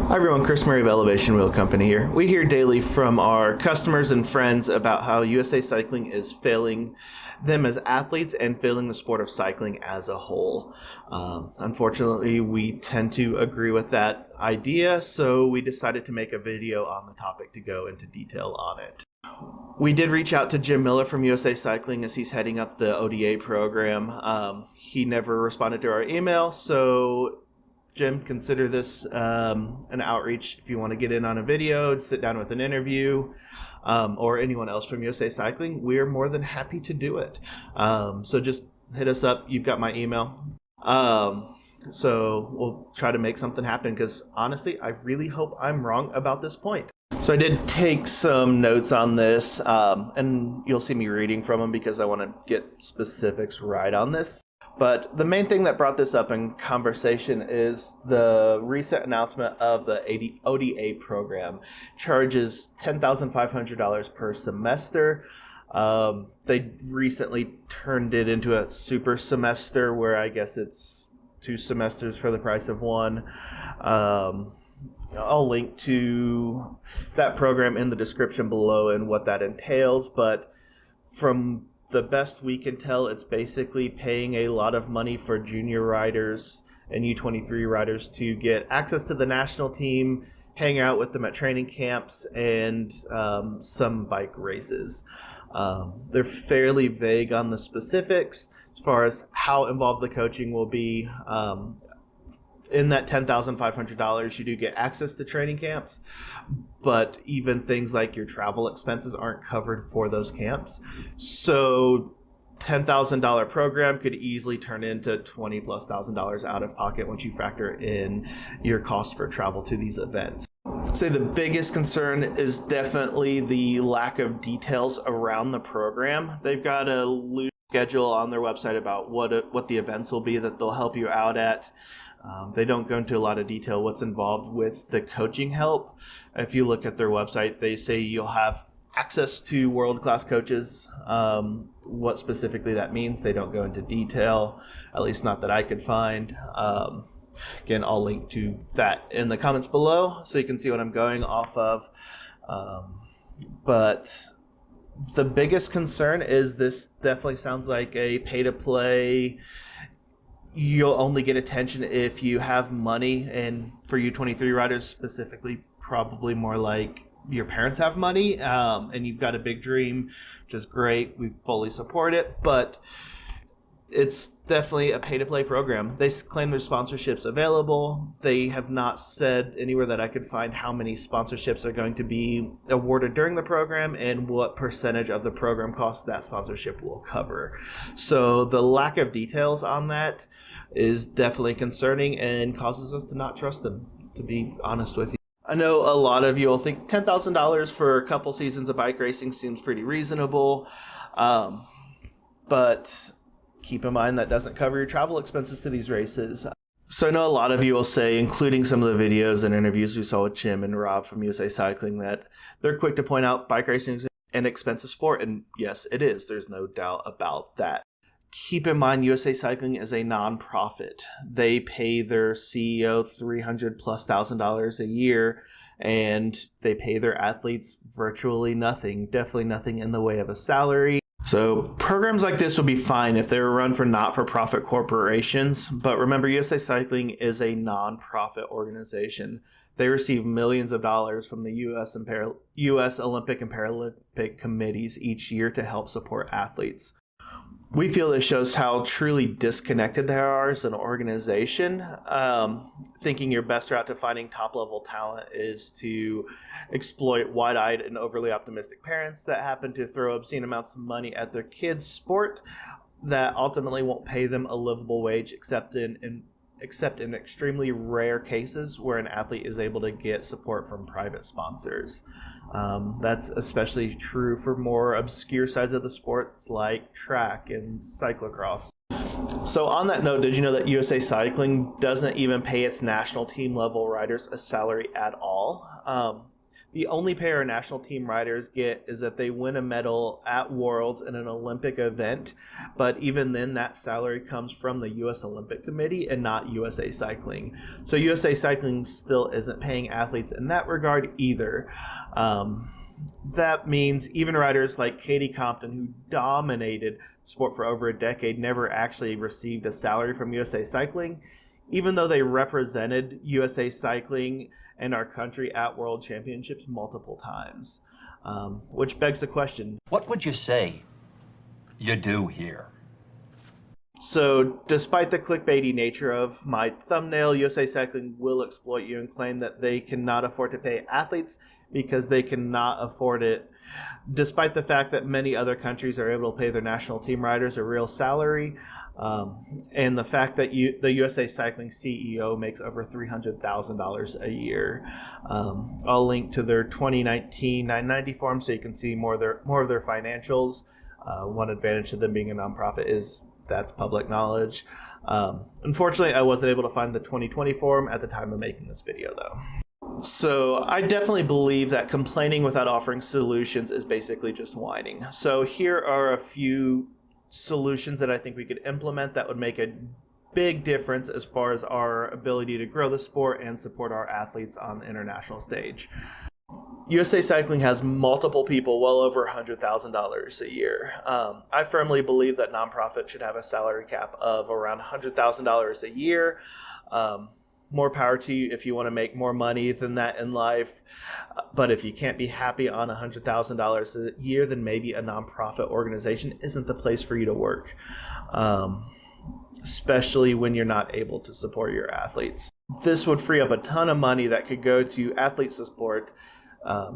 Hi everyone, Chris Murray of Elevation Wheel Company here. We hear daily from our customers and friends about how USA Cycling is failing them as athletes and failing the sport of cycling as a whole. Unfortunately, we tend to agree with that idea, so we decided to make a video on the topic to go into detail on it. We did reach out to Jim Miller from USA Cycling as he's heading up the ODA program. He never responded to our email, so Jim, consider this an outreach if you want to get in on a video, sit down with an interview, or anyone else from USA Cycling. We're more than happy to do it. So just hit us up. You've got my email. So we'll try to make something happen because honestly, I really hope I'm wrong about this point. So I did take some notes on this, and you'll see me reading from them because I want to get specifics right on this. But the main thing that brought this up in conversation is the recent announcement of the ODA program charges $10,500 per semester. They recently turned it into a super semester where I guess it's 2 semesters for the price of one. I'll link to that program in the description below and what that entails, but from the best we can tell, it's basically paying a lot of money for junior riders and U23 riders to get access to the national team, hang out with them at training camps, and some bike races. They're fairly vague on the specifics as far as how involved the coaching will be. In that $10,500, you do get access to training camps, but even things like your travel expenses aren't covered for those camps. So $10,000 program could easily turn into $20,000+ out of pocket once you factor in your cost for travel to these events. I'd say the biggest concern is definitely the lack of details around the program. They've got a loose schedule on their website about what the events will be that they'll help you out at. They don't go into a lot of detail what's involved with the coaching help. If you look at their website, they say you'll have access to world-class coaches. What specifically that means, they don't go into detail, at least not that I could find. Again, I'll link to that in the comments below so you can see what I'm going off of. But the biggest concern is this definitely sounds like a pay-to-play. You'll only get attention if you have money, and for U23 riders specifically, probably more like your parents have money, and you've got a big dream, which is great. We fully support it, but it's definitely a pay-to-play program. They claim there's sponsorships available. They have not said anywhere that I could find how many sponsorships are going to be awarded during the program and what percentage of the program cost that sponsorship will cover. So the lack of details on that is definitely concerning and causes us to not trust them, to be honest with you. I know a lot of you will think $10,000 for a couple seasons of bike racing seems pretty reasonable, but keep in mind that doesn't cover your travel expenses to these races. So I know a lot of you will say, including some of the videos and interviews we saw with Jim and Rob from USA Cycling, that they're quick to point out bike racing is an expensive sport, and yes, it is. There's no doubt about that. Keep in mind, USA Cycling is a nonprofit. They pay their CEO $300,000+ a year, and they pay their athletes virtually nothing, definitely nothing in the way of a salary. So programs like this would be fine if they were run for not-for-profit corporations, but remember, USA Cycling is a nonprofit organization. They receive millions of dollars from the U.S. Olympic and Paralympic committees each year to help support athletes. We feel this shows how truly disconnected they are as an organization. Thinking your best route to finding top-level talent is to exploit wide-eyed and overly optimistic parents that happen to throw obscene amounts of money at their kids' sport that ultimately won't pay them a livable wage, except in extremely rare cases where an athlete is able to get support from private sponsors. That's especially true for more obscure sides of the sport like track and cyclocross. So on that note, did you know that USA Cycling doesn't even pay its national team level riders a salary at all? The only pay our national team riders get is if they win a medal at Worlds in an Olympic event, but even then that salary comes from the U.S. Olympic Committee and not USA Cycling. So USA Cycling still isn't paying athletes in that regard either. That means even riders like Katie Compton, who dominated sport for over a decade, never actually received a salary from USA Cycling, even though they represented USA Cycling and our country at World Championships multiple times. Which begs the question, what would you say you do here? So despite the clickbaity nature of my thumbnail, USA Cycling will exploit you and claim that they cannot afford to pay athletes because they cannot afford it, despite the fact that many other countries are able to pay their national team riders a real salary, and the fact that the USA Cycling CEO makes over $300,000 a year. I'll link to their 2019 990 form so you can see more of their financials. One advantage to them being a nonprofit is that's public knowledge. Unfortunately, I wasn't able to find the 2020 form at the time of making this video, though. So I definitely believe that complaining without offering solutions is basically just whining. So here are a few solutions that I think we could implement that would make a big difference as far as our ability to grow the sport and support our athletes on the international stage. USA Cycling has multiple people well over $100,000 a year. I firmly believe that nonprofits should have a salary cap of around $100,000 a year. More power to you if you want to make more money than that in life. But if you can't be happy on $100,000 a year, then maybe a nonprofit organization isn't the place for you to work, especially when you're not able to support your athletes. This would free up a ton of money that could go to athlete support.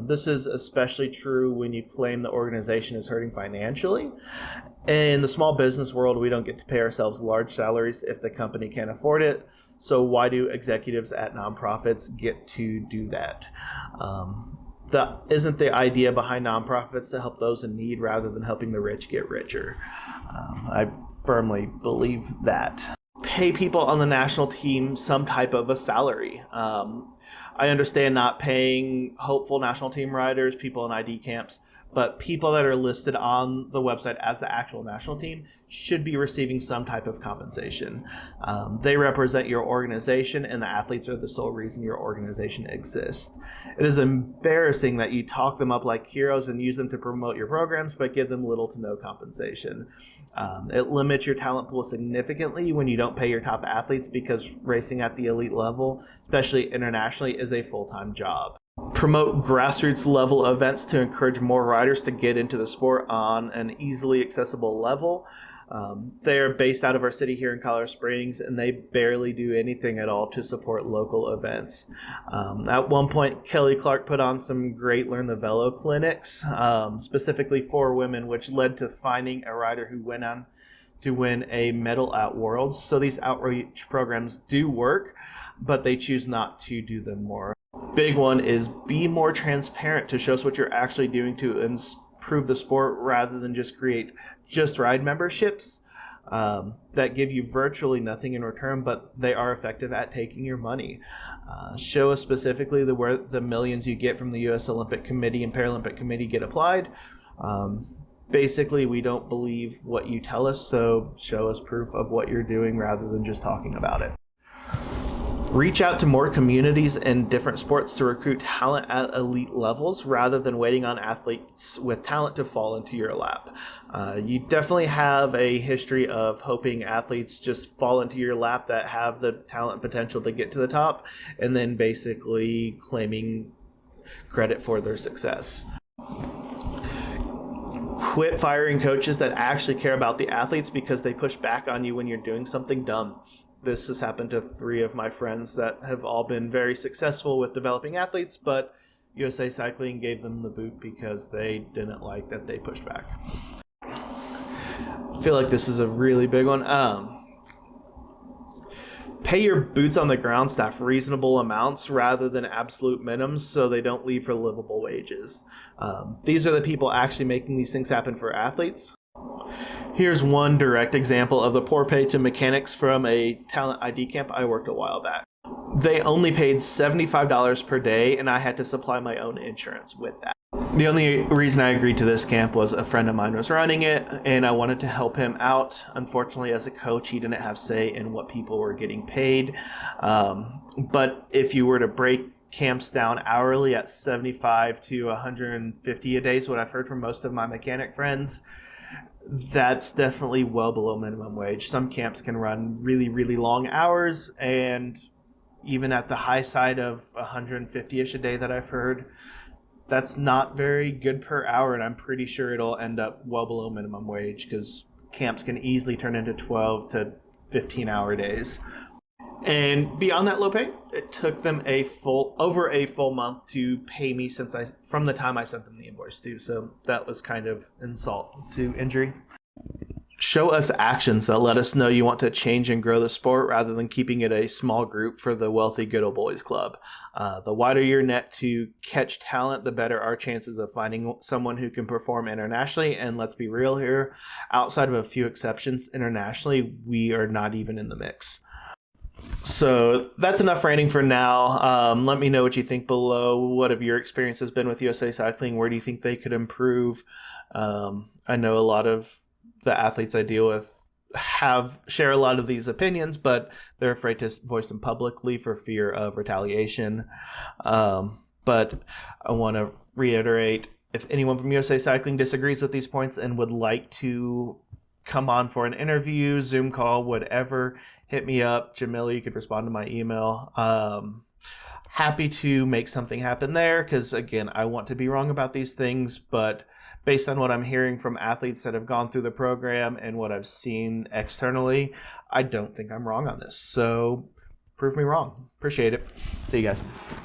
This is especially true when you claim the organization is hurting financially. In the small business world, we don't get to pay ourselves large salaries if the company can't afford it. So why do executives at nonprofits get to do that? Isn't the idea behind nonprofits to help those in need rather than helping the rich get richer? I firmly believe that. Pay people on the national team some type of a salary. I understand not paying hopeful national team riders, people in ID camps, but people that are listed on the website as the actual national team should be receiving some type of compensation. They represent your organization, and the athletes are the sole reason your organization exists. It is embarrassing that you talk them up like heroes and use them to promote your programs, but give them little to no compensation. It limits your talent pool significantly when you don't pay your top athletes, because racing at the elite level, especially internationally, is a full-time job. Promote grassroots level events to encourage more riders to get into the sport on an easily accessible level. They are based out of our city here in Colorado Springs, and they barely do anything at all to support local events. At one point, Kelly Clark put on some great Learn the Velo clinics, specifically for women, which led to finding a rider who went on to win a medal at Worlds. So these outreach programs do work, but they choose not to do them more. Big one is be more transparent to show us what you're actually doing to improve the sport, rather than just create just ride memberships that give you virtually nothing in return, but they are effective at taking your money. Show us specifically where the millions you get from the U.S. Olympic Committee and Paralympic Committee get applied. Basically, we don't believe what you tell us, so show us proof of what you're doing rather than just talking about it. Reach out to more communities in different sports to recruit talent at elite levels rather than waiting on athletes with talent to fall into your lap. You definitely have a history of hoping athletes just fall into your lap that have the talent potential to get to the top, and then basically claiming credit for their success. Quit firing coaches that actually care about the athletes because they push back on you when you're doing something dumb. This has happened to 3 of my friends that have all been very successful with developing athletes, but USA Cycling gave them the boot because they didn't like that they pushed back. I feel like this is a really big one. Pay your boots on the ground staff reasonable amounts rather than absolute minimums so they don't leave for livable wages. These are the people actually making these things happen for athletes. Here's one direct example of the poor pay to mechanics from a talent ID camp I worked a while back. They only paid $75 per day, and I had to supply my own insurance with that. The only reason I agreed to this camp was a friend of mine was running it, and I wanted to help him out. Unfortunately, as a coach, he didn't have say in what people were getting paid. But if you were to break camps down hourly at 75 to 150 a day is what I've heard from most of my mechanic friends, that's definitely well below minimum wage. Some camps can run really, really long hours, and even at the high side of 150-ish a day that I've heard, that's not very good per hour, and I'm pretty sure it'll end up well below minimum wage because camps can easily turn into 12 to 15-hour days. And beyond that low pay, it took them over a full month to pay me from the time I sent them the invoice too. So that was kind of insult to injury. Show us actions that let us know you want to change and grow the sport rather than keeping it a small group for the wealthy good old boys club. The wider your net to catch talent, the better our chances of finding someone who can perform internationally. And let's be real here, outside of a few exceptions internationally, we are not even in the mix. So that's enough ranting for now. Let me know what you think below. What have your experiences been with USA Cycling? Where do you think they could improve? I know a lot of the athletes I deal with share a lot of these opinions, but they're afraid to voice them publicly for fear of retaliation. But I want to reiterate, if anyone from USA Cycling disagrees with these points and would like to come on for an interview, Zoom call, whatever, hit me up. Jamila, you could respond to my email. Happy to make something happen there because, again, I want to be wrong about these things, but based on what I'm hearing from athletes that have gone through the program and what I've seen externally, I don't think I'm wrong on this. So prove me wrong. Appreciate it. See you guys.